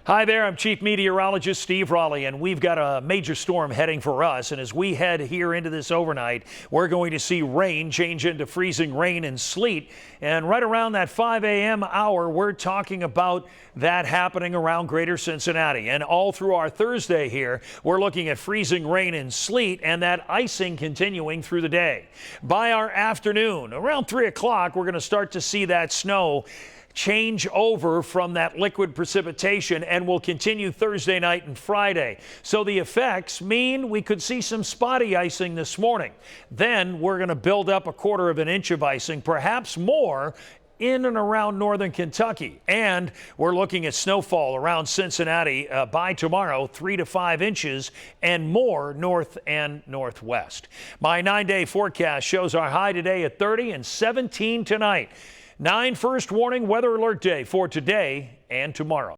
Hi there, I'm Chief Meteorologist Steve Raleigh, and we've got a major storm heading for us. And as we head here into this overnight, we're going to see rain change into freezing rain and sleet. And right around that 5 a.m. hour, we're talking about that happening around greater Cincinnati. And all through our Thursday here, we're looking at freezing rain and sleet and that icing continuing through the day. By our afternoon, around 3 o'clock, we're going to start to see that snow change over from that liquid precipitation and will continue Thursday night and Friday. So the effects mean we could see some spotty icing this morning. Then we're going to build up a 1/4 of an inch of icing, perhaps more, in and around northern Kentucky. And we're looking at snowfall around Cincinnati by tomorrow, 3 to 5 inches and more north and northwest. My 9-day forecast shows our high today at 30 and 17 tonight. 9 first warning weather alert day for today and tomorrow.